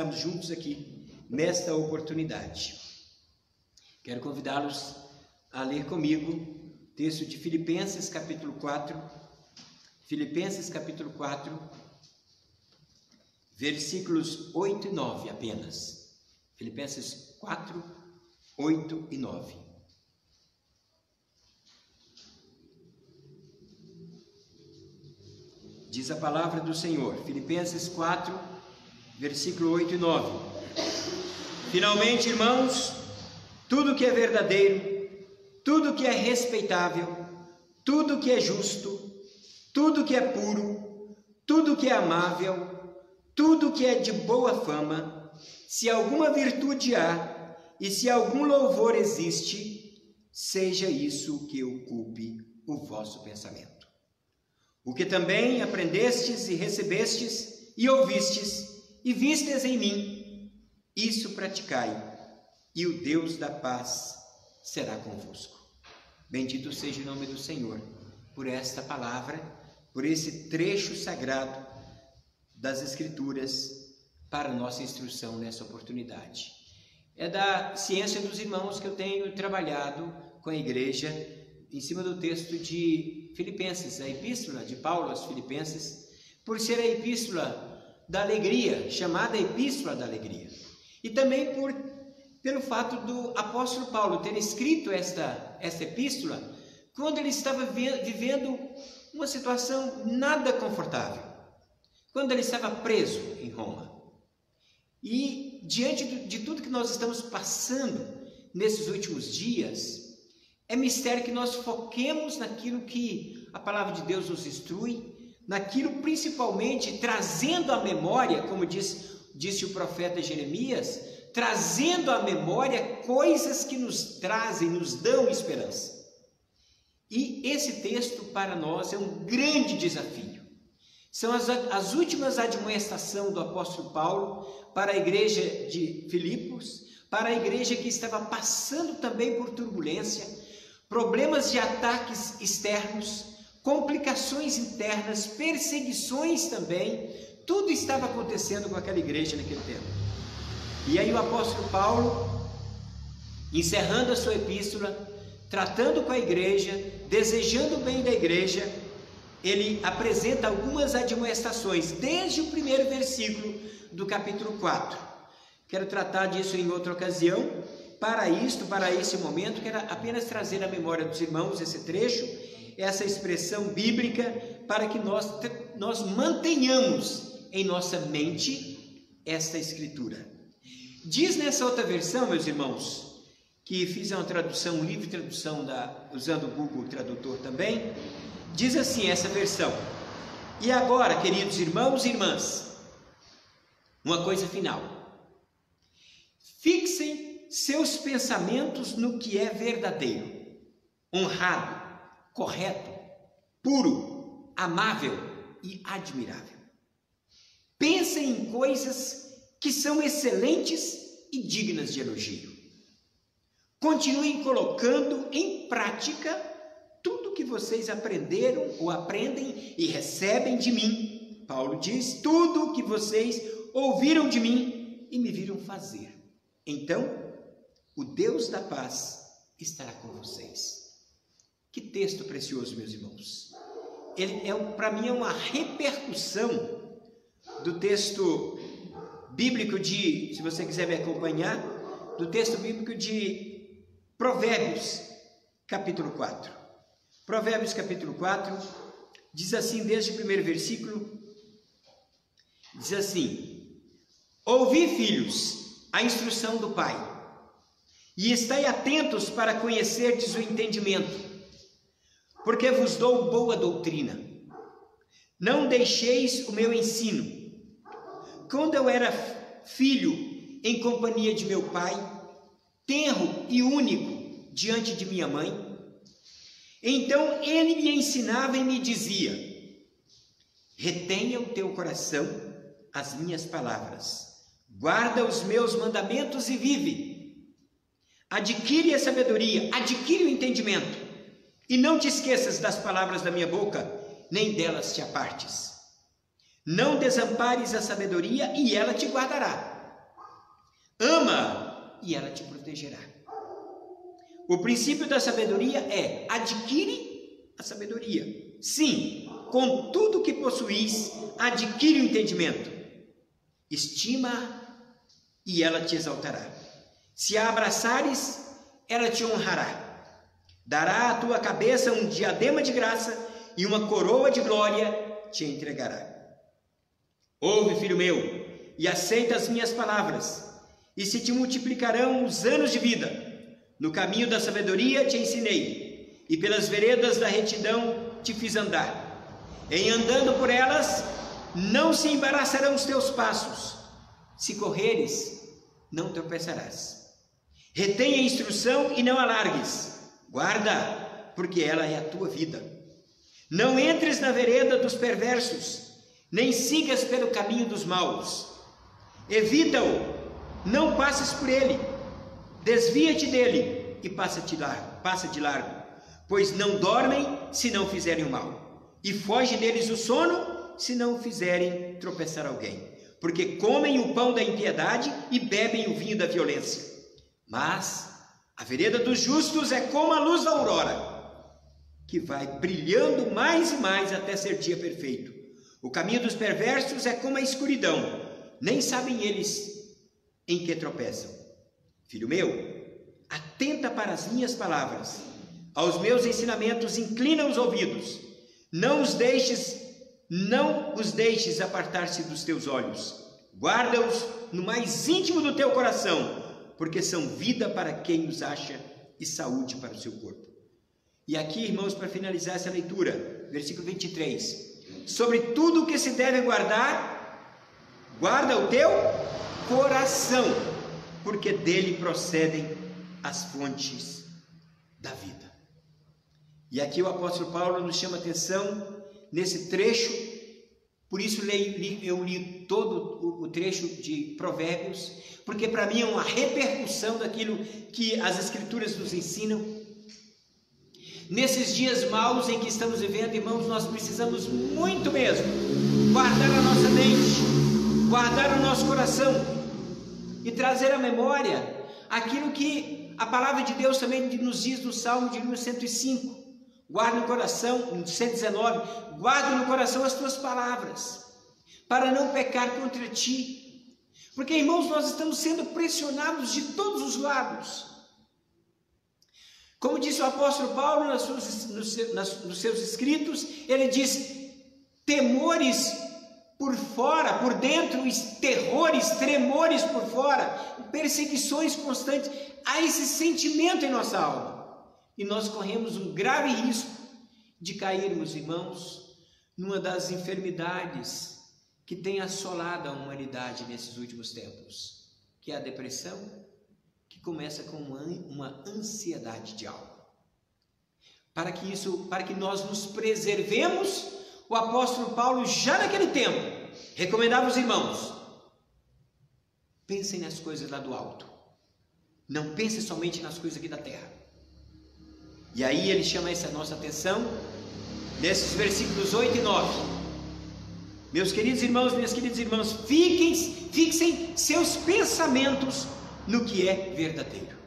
estarmos juntos aqui nesta oportunidade. Quero convidá-los a ler comigo o texto de Filipenses capítulo 4, Filipenses capítulo 4, versículos 8 e 9 apenas. Filipenses 4, 8 e 9. Diz a palavra do Senhor, Filipenses 4, versículo 8 e 9. Finalmente, irmãos, tudo que é verdadeiro, tudo que é respeitável, tudo que é justo, tudo que é puro, tudo que é amável, tudo que é de boa fama, se alguma virtude há e se algum louvor existe, seja isso que ocupe o vosso pensamento. O que também aprendestes e recebestes e ouvistes e vistes em mim, isso praticai, e o Deus da paz será convosco. Bendito seja o nome do Senhor por esta palavra, por esse trecho sagrado das Escrituras para nossa instrução nessa oportunidade. É da ciência dos irmãos que eu tenho trabalhado com a igreja em cima do texto de Filipenses, a epístola de Paulo aos Filipenses, por ser a epístola da alegria, chamada epístola da alegria. E também pelo fato do apóstolo Paulo ter escrito esta epístola quando ele estava vivendo uma situação nada confortável, quando ele estava preso em Roma. E diante de tudo que nós estamos passando nesses últimos dias, é mistério que nós foquemos naquilo que a palavra de Deus nos instrui, naquilo principalmente trazendo à memória, como disse o profeta Jeremias, trazendo à memória coisas que nos trazem, nos dão esperança. E esse texto para nós é um grande desafio. São as últimas admoestações do apóstolo Paulo para a igreja de Filipos, para a igreja que estava passando também por turbulência, problemas de ataques externos, complicações internas, perseguições também, tudo estava acontecendo com aquela igreja naquele tempo. E aí o apóstolo Paulo, encerrando a sua epístola, tratando com a igreja, desejando o bem da igreja, ele apresenta algumas admoestações, desde o primeiro versículo do capítulo 4. Quero tratar disso em outra ocasião. Para esse momento, quero apenas trazer à memória dos irmãos esse trecho, essa expressão bíblica, para que nós mantenhamos em nossa mente esta escritura. Diz nessa outra versão, meus irmãos, que fiz uma tradução, livre tradução, usando o Google Tradutor também, diz assim essa versão: e agora, queridos irmãos e irmãs, uma coisa final, fixem seus pensamentos no que é verdadeiro, honrado, correto, puro, amável e admirável. Pensem em coisas que são excelentes e dignas de elogio. Continuem colocando em prática tudo que vocês aprenderam ou aprendem e recebem de mim. Paulo diz, tudo que vocês ouviram de mim e me viram fazer. Então, o Deus da paz estará com vocês. Que texto precioso, meus irmãos. Ele para mim é uma repercussão do texto bíblico se você quiser me acompanhar, do texto bíblico de Provérbios, capítulo 4. Provérbios, capítulo 4, diz assim, desde o primeiro versículo, diz assim: ouvi, filhos, a instrução do Pai, e estai atentos para conhecerdes o entendimento, porque vos dou boa doutrina. Não deixeis o meu ensino. Quando eu era filho em companhia de meu pai, tenro e único diante de minha mãe, então ele me ensinava e me dizia: retenha o teu coração as minhas palavras, guarda os meus mandamentos e vive. Adquire a sabedoria, adquire o entendimento, e não te esqueças das palavras da minha boca, nem delas te apartes. Não desampares a sabedoria, e ela te guardará. ama e ela te protegerá. O princípio da sabedoria é: adquire a sabedoria. Sim, com tudo que possuís, adquire o entendimento. Estima e ela te exaltará. Se a abraçares, ela te honrará. Dará à tua cabeça um diadema de graça e uma coroa de glória te entregará. Ouve, filho meu, e aceita as minhas palavras, e se te multiplicarão os anos de vida. No caminho da sabedoria te ensinei, e pelas veredas da retidão te fiz andar. Em andando por elas, não se embaraçarão os teus passos. Se correres, não tropeçarás. Retém a instrução e não alargues. Guarda, porque ela é a tua vida. Não entres na vereda dos perversos, nem sigas pelo caminho dos maus. Evita-o, não passes por ele. Desvia-te dele e passa de largo, pois não dormem se não fizerem o mal, e foge deles o sono se não fizerem tropeçar alguém, porque comem o pão da impiedade e bebem o vinho da violência. Mas a vereda dos justos é como a luz da aurora, que vai brilhando mais e mais até ser dia perfeito. O caminho dos perversos é como a escuridão, nem sabem eles em que tropeçam. Filho meu, atenta para as minhas palavras, aos meus ensinamentos inclina os ouvidos, não os deixes apartar-se dos teus olhos, guarda-os no mais íntimo do teu coração, porque são vida para quem os acha e saúde para o seu corpo. E aqui, irmãos, para finalizar essa leitura, versículo 23, sobre tudo o que se deve guardar, guarda o teu coração, porque dele procedem as fontes da vida. E aqui o apóstolo Paulo nos chama atenção nesse trecho, por isso eu li todo o trecho de Provérbios, porque para mim é uma repercussão daquilo que as Escrituras nos ensinam. Nesses dias maus em que estamos vivendo, irmãos, nós precisamos muito mesmo guardar a nossa mente, guardar o nosso coração e trazer à memória aquilo que a palavra de Deus também nos diz no Salmo de número 105. Guarda no coração, no 119, guarda no coração as tuas palavras, para não pecar contra ti. Porque, irmãos, nós estamos sendo pressionados de todos os lados. Como disse o apóstolo Paulo nos seus escritos, ele diz: temores por fora, por dentro, terrores, tremores por fora, perseguições constantes. Há esse sentimento em nossa alma. E nós corremos um grave risco de cairmos, irmãos, numa das enfermidades que tem assolado a humanidade nesses últimos tempos, que é a depressão, que começa com uma ansiedade de alma. Para que nós nos preservemos, o apóstolo Paulo, já naquele tempo, recomendava aos irmãos: pensem nas coisas lá do alto, não pensem somente nas coisas aqui da terra. E aí ele chama essa nossa atenção nesses versículos 8 e 9. Meus queridos irmãos, minhas queridas irmãs, fixem seus pensamentos no que é verdadeiro.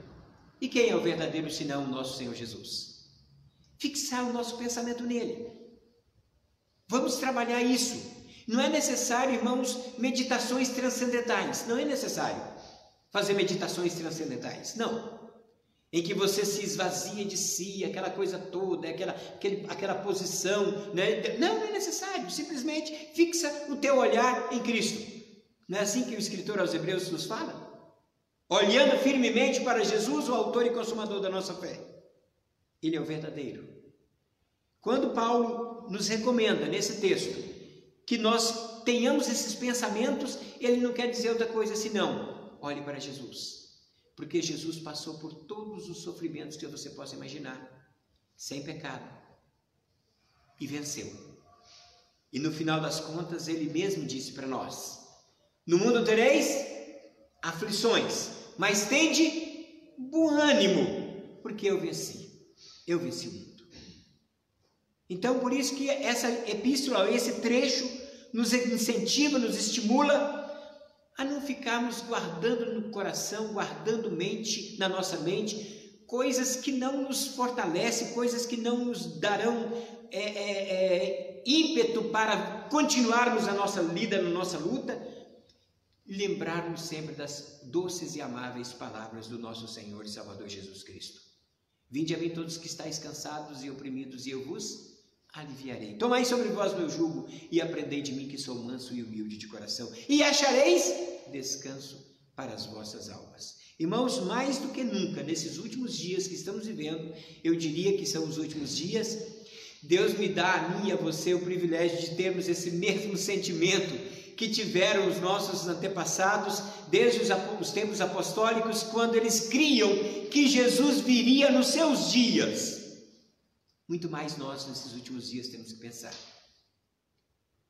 E quem é o verdadeiro senão o nosso Senhor Jesus? Fixar o nosso pensamento nele. Vamos trabalhar isso. Não é necessário, irmãos, meditações transcendentais. Não é necessário fazer meditações transcendentais. Não. Em que você se esvazia de si, aquela coisa toda, aquela posição, né? Não é necessário, simplesmente fixa o teu olhar em Cristo. Não é assim que o escritor aos Hebreus nos fala? Olhando firmemente para Jesus, o autor e consumador da nossa fé. Ele é o verdadeiro. Quando Paulo nos recomenda nesse texto que nós tenhamos esses pensamentos, ele não quer dizer outra coisa senão: olhe para Jesus. Porque Jesus passou por todos os sofrimentos que você possa imaginar, sem pecado, e venceu. E no final das contas, ele mesmo disse para nós: no mundo tereis aflições, mas tende bom ânimo, porque eu venci o mundo. Então, por isso que essa epístola, esse trecho, nos incentiva, nos estimula a não ficarmos guardando no coração, guardando na nossa mente, coisas que não nos fortalecem, coisas que não nos darão ímpeto para continuarmos a nossa lida, a nossa luta. Lembrarmos sempre das doces e amáveis palavras do nosso Senhor e Salvador Jesus Cristo. Vinde a mim todos que estáis cansados e oprimidos, e eu vos aliviarei. Tomai sobre vós meu jugo e aprendei de mim, que sou manso e humilde de coração, e achareis descanso para as vossas almas. Irmãos, mais do que nunca, nesses últimos dias que estamos vivendo, eu diria que são os últimos dias, Deus me dá a mim e a você o privilégio de termos esse mesmo sentimento que tiveram os nossos antepassados desde os tempos apostólicos, quando eles criam que Jesus viria nos seus dias. Muito mais nós, nesses últimos dias, temos que pensar.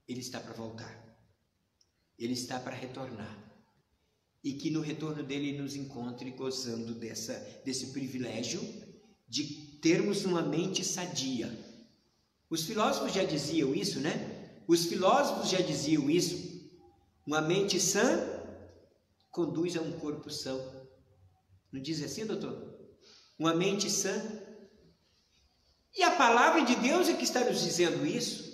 Ele está para voltar. Ele está para retornar. E que no retorno dele nos encontre gozando desse privilégio de termos uma mente sadia. Os filósofos já diziam isso, né? Os filósofos já diziam isso. Uma mente sã conduz a um corpo são. Não diz assim, doutor? Uma mente sã. E a palavra de Deus é que está nos dizendo isso.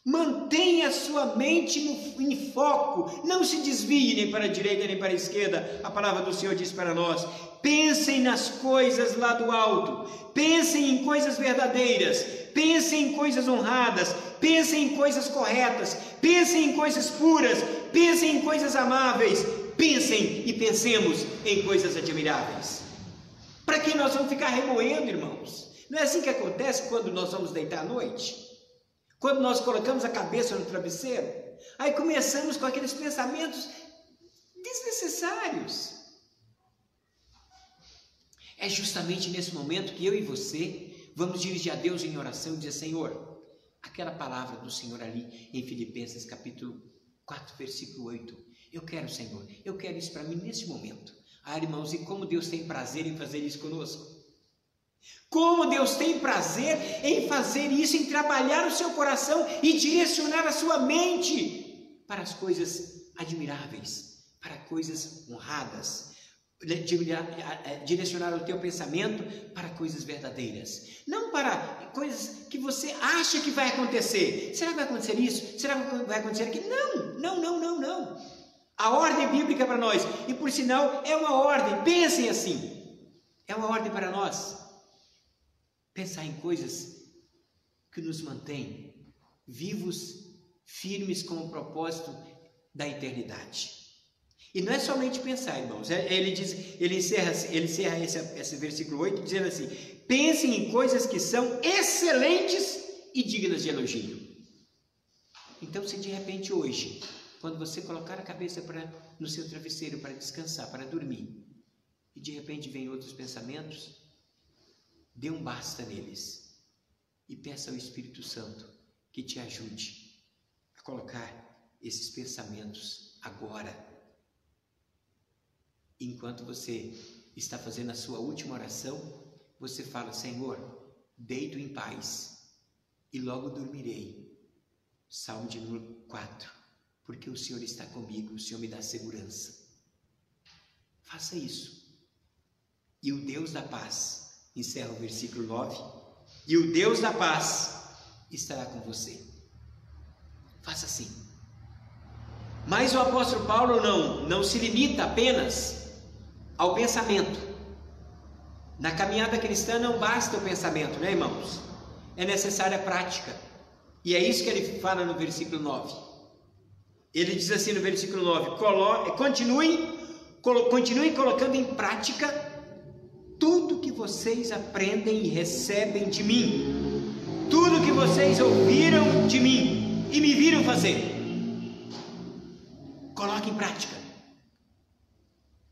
Mantenha a sua mente em foco. Não se desvie nem para a direita nem para a esquerda. A palavra do Senhor diz para nós: pensem nas coisas lá do alto. Pensem em coisas verdadeiras. Pensem em coisas honradas. Pensem em coisas corretas. Pensem em coisas puras. Pensem em coisas amáveis. Pensem e pensemos em coisas admiráveis. Para que nós vamos ficar remoendo, irmãos? Não é assim que acontece quando nós vamos deitar à noite? Quando nós colocamos a cabeça no travesseiro? Aí começamos com aqueles pensamentos desnecessários. É justamente nesse momento que eu e você vamos dirigir a Deus em oração e dizer: Senhor, aquela palavra do Senhor ali em Filipenses capítulo 4, versículo 8. Eu quero, Senhor, eu quero isso para mim nesse momento. Ah, irmãos, e como Deus tem prazer em fazer isso conosco. Como Deus tem prazer em fazer isso, em trabalhar o seu coração e direcionar a sua mente para as coisas admiráveis, para coisas honradas, direcionar o teu pensamento para coisas verdadeiras, não para coisas que você acha que vai acontecer. Será que vai acontecer isso? Será que vai acontecer aquilo? Não. A ordem bíblica para nós, e por sinal é uma ordem, pensem assim, é uma ordem para nós. Pensar em coisas que nos mantêm vivos, firmes com o propósito da eternidade. E não é somente pensar, irmãos. Ele encerra esse versículo 8 dizendo assim: pensem em coisas que são excelentes e dignas de elogio. Então, se de repente hoje, quando você colocar a cabeça no seu travesseiro para descansar, para dormir, e de repente vem outros pensamentos, dê um basta neles e peça ao Espírito Santo que te ajude a colocar esses pensamentos agora, enquanto você está fazendo a sua última oração. Você fala: Senhor, deito em paz e logo dormirei. Salmo de número 4, porque o Senhor está comigo, o Senhor me dá segurança. Faça isso. E o Deus da paz, encerra o versículo 9, e o Deus da paz estará com você. Faça assim. Mas o apóstolo Paulo não se limita apenas ao pensamento. Na caminhada cristã não basta o pensamento, né, irmãos? É necessária a prática. E é isso que ele fala no versículo 9. Ele diz assim no versículo 9: continuem colocando em prática tudo que vocês aprendem e recebem de mim, tudo que vocês ouviram de mim e me viram fazer. Coloque em prática.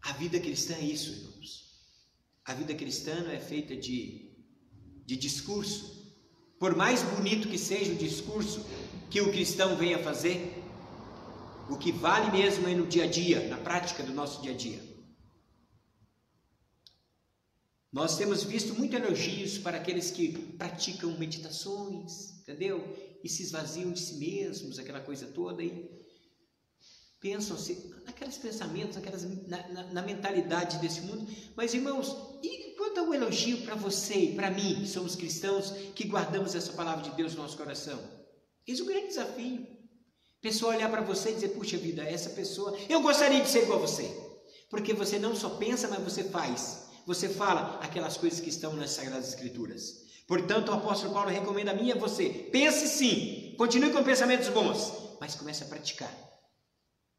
A vida cristã é isso, irmãos. A vida cristã não é feita de discurso. Por mais bonito que seja o discurso que o cristão venha fazer, o que vale mesmo é no dia a dia, na prática do nosso dia a dia. Nós temos visto muitos elogios para aqueles que praticam meditações, entendeu? E se esvaziam de si mesmos, aquela coisa toda aí. pensam naqueles pensamentos, na mentalidade desse mundo. Mas, irmãos, e quanto ao elogio para você e para mim, que somos cristãos, que guardamos essa palavra de Deus no nosso coração? Eis o grande desafio. Pessoa olhar para você e dizer, puxa vida, essa pessoa, eu gostaria de ser igual a você. Porque você não só pensa, mas você faz. Você fala aquelas coisas que estão nas Sagradas Escrituras. Portanto, o apóstolo Paulo recomenda a mim e a você, pense sim, continue com pensamentos bons, mas comece a praticar.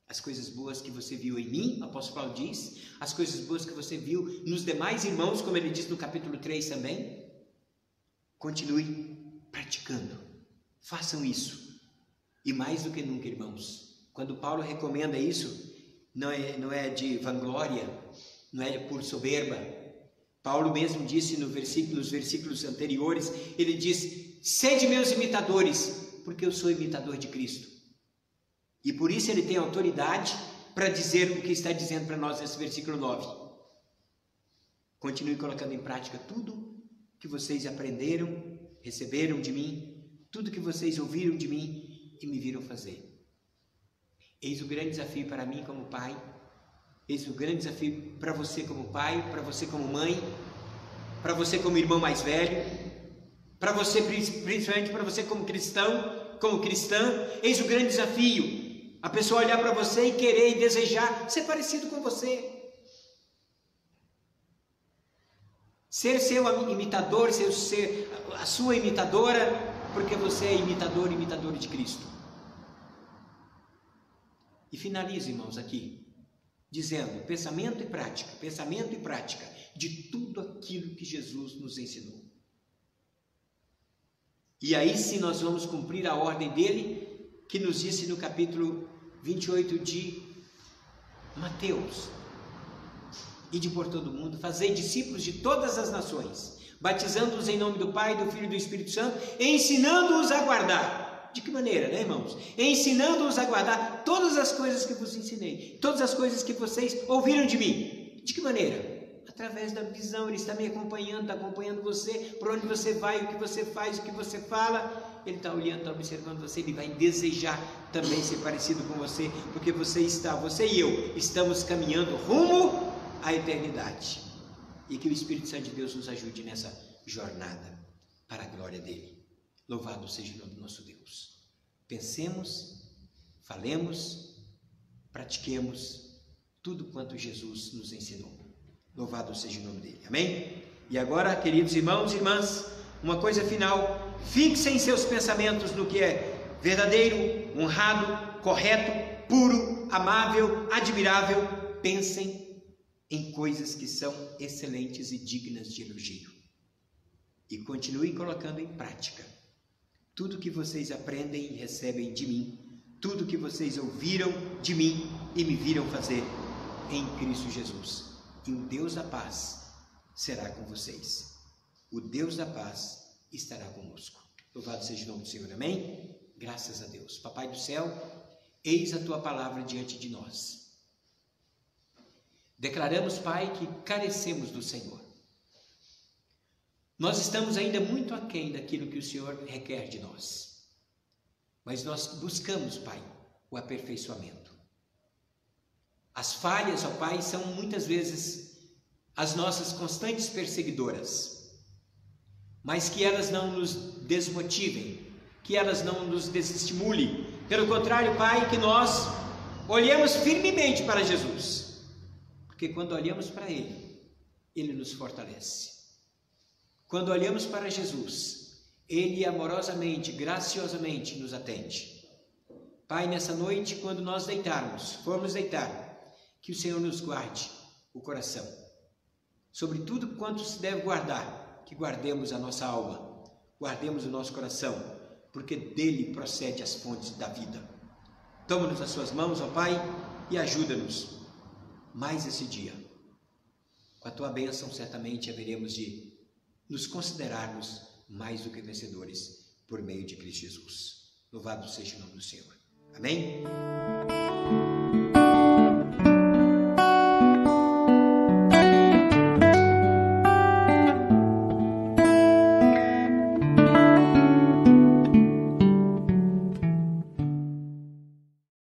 As coisas boas que você viu em mim, o apóstolo Paulo diz, as coisas boas que você viu nos demais irmãos, como ele diz no capítulo 3 também, continue praticando, façam isso. E mais do que nunca, irmãos, quando Paulo recomenda isso, não é de vanglória, não é por soberba. Paulo mesmo disse nos versículos anteriores, ele diz, sede meus imitadores, porque eu sou imitador de Cristo. E por isso ele tem autoridade para dizer o que está dizendo para nós nesse versículo 9. Continue colocando em prática tudo que vocês aprenderam, receberam de mim, tudo que vocês ouviram de mim e me viram fazer. Eis o grande desafio para mim como pai, eis o grande desafio para você como pai, para você como mãe, para você como irmão mais velho, para você, principalmente para você como cristão, como cristã. Eis o grande desafio, a pessoa olhar para você e querer e desejar ser parecido com você, ser seu imitador, ser a sua imitadora, porque você é imitador de Cristo. E finalizo, irmãos, aqui, dizendo pensamento e prática de tudo aquilo que Jesus nos ensinou. E aí sim nós vamos cumprir a ordem dele, que nos disse no capítulo 28 de Mateus. Ide por todo o mundo, fazei discípulos de todas as nações, batizando-os em nome do Pai, do Filho e do Espírito Santo, e ensinando-os a guardar. De que maneira, né, irmãos? Ensinando-os a guardar todas as coisas que vos ensinei, todas as coisas que vocês ouviram de mim. De que maneira? Através da visão, ele está me acompanhando, está acompanhando você, por onde você vai, o que você faz, o que você fala, ele está olhando, está observando você, ele vai desejar também ser parecido com você, porque você e eu, estamos caminhando rumo à eternidade, e que o Espírito Santo de Deus nos ajude nessa jornada, para a glória dele. Louvado seja o nome do nosso Deus. Pensemos, falemos, pratiquemos tudo quanto Jesus nos ensinou. Louvado seja o nome dele. Amém? E agora, queridos irmãos e irmãs, uma coisa final, fixem seus pensamentos no que é verdadeiro, honrado, correto, puro, amável, admirável. Pensem em coisas que são excelentes e dignas de elogio. E continuem colocando em prática tudo que vocês aprendem e recebem de mim, tudo que vocês ouviram de mim e me viram fazer em Cristo Jesus. E o Deus da paz será com vocês. O Deus da paz estará conosco. Louvado seja o nome do Senhor. Amém? Graças a Deus. Papai do céu, eis a tua palavra diante de nós. Declaramos, Pai, que carecemos do Senhor. Nós estamos ainda muito aquém daquilo que o Senhor requer de nós. Mas nós buscamos, Pai, o aperfeiçoamento. As falhas, ó Pai, são muitas vezes as nossas constantes perseguidoras, mas que elas não nos desmotivem, que elas não nos desestimulem. Pelo contrário, Pai, que nós olhemos firmemente para Jesus, porque quando olhamos para Ele, Ele nos fortalece. Quando olhamos para Jesus, Ele amorosamente, graciosamente nos atende. Pai, nessa noite, quando nós formos deitar, que o Senhor nos guarde o coração. Sobre tudo quanto se deve guardar, que guardemos a nossa alma, guardemos o nosso coração, porque dele procede as fontes da vida. Toma-nos nas suas mãos, ó Pai, e ajuda-nos mais esse dia. Com a tua bênção, certamente haveremos de nos considerarmos mais do que vencedores por meio de Cristo Jesus. Louvado seja o nome do Senhor. Amém?